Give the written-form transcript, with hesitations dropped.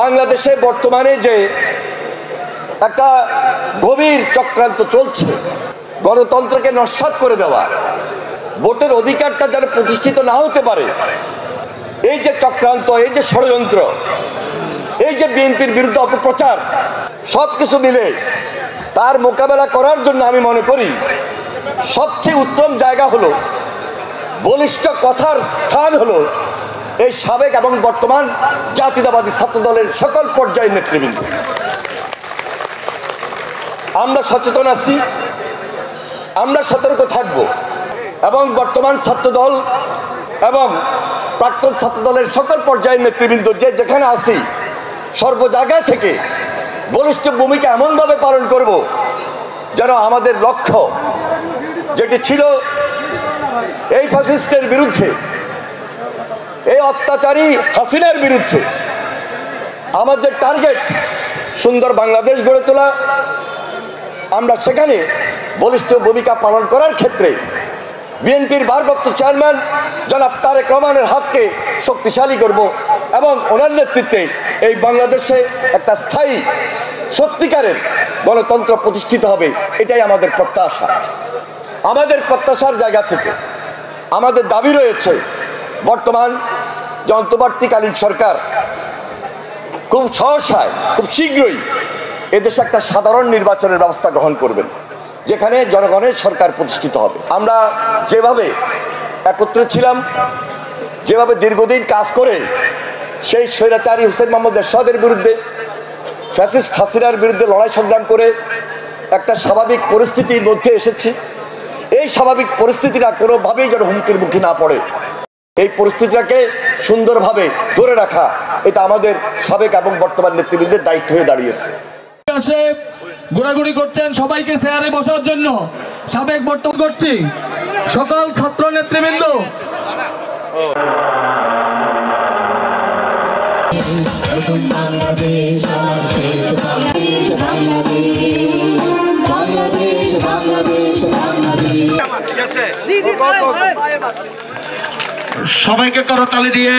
বাংলাদেশে বর্তমানে যে একটা গভীর চক্রান্ত চলছে, গণতন্ত্রকে নস্যাৎ করে দেওয়া, ভোটের অধিকারটা যেন প্রতিষ্ঠিত না হতে পারে, এই যে চক্রান্ত, এই যে ষড়যন্ত্র, এই যে বিএনপির বিরুদ্ধে অপপ্রচার, সব কিছু মিলে তার মোকাবেলা করার জন্য আমি মনে করি সবচেয়ে উত্তম জায়গা হলো, বলিষ্ঠ কথার স্থান হলো এই সাবেক এবং বর্তমান জাতীয়তাবাদী ছাত্র দলের সকল পর্যায়ের নেতৃবৃন্দ। আমরা সচেতন আছি, আমরা সতর্ক থাকব এবং বর্তমান ছাত্রদল এবং প্রাক্তন ছাত্রদলের সকল পর্যায়ের নেতৃবৃন্দ যে যেখানে আছি সর্ব জায়গায় থেকে বলিষ্ঠ ভূমিকা এমনভাবে পালন করব যেন আমাদের লক্ষ্য যেটি ছিল এই ফ্যাসিস্টের বিরুদ্ধে, এই অত্যাচারী হাসিনার বিরুদ্ধে আমাদের টার্গেট সুন্দর বাংলাদেশ গড়ে তোলা, আমরা সেখানে বলিষ্ঠ ভূমিকা পালন করার ক্ষেত্রে বিএনপির ভারপ্রাপ্ত চেয়ারম্যান জনাব তারেক রহমানের হাতকে শক্তিশালী করব এবং ওনার নেতৃত্বে এই বাংলাদেশে একটা স্থায়ী সত্যিকারের গণতন্ত্র প্রতিষ্ঠিত হবে, এটাই আমাদের প্রত্যাশা। আমাদের প্রত্যাশার জায়গা থেকে আমাদের দাবি রয়েছে বর্তমান যে অন্তর্বর্তীকালীন সরকার খুব সহসায়, খুব শীঘ্রই এদেশে একটা সাধারণ নির্বাচনের ব্যবস্থা গ্রহণ করবেন, যেখানে জনগণের সরকার প্রতিষ্ঠিত হবে। আমরা যেভাবে একত্রে ছিলাম, যেভাবে দীর্ঘদিন কাজ করে সেই স্বৈরাচারী হুসেইন মোহাম্মদ এরশাদের বিরুদ্ধে, ফ্যাসিস্ট হাসিনার বিরুদ্ধে লড়াই সংগ্রাম করে একটা স্বাভাবিক পরিস্থিতির মধ্যে এসেছি, এই স্বাভাবিক পরিস্থিতিটা কোনোভাবেই যেন হুমকির মুখে না পড়ে, এই পরিস্থিতিটাকে সুন্দরভাবে ধরে রাখা, এটা আমাদের সাবেক এবং বর্তমান নেতৃবৃন্দের দায়িত্ব হয়ে দাঁড়িয়েছে। ঘোরাঘুরি করছেন সবাইকে চেয়ারে বসার জন্য, সাবেক বর্তমান করছি সকল ছাত্র নেতৃবৃন্দ। সবাইকে করতালি দিয়ে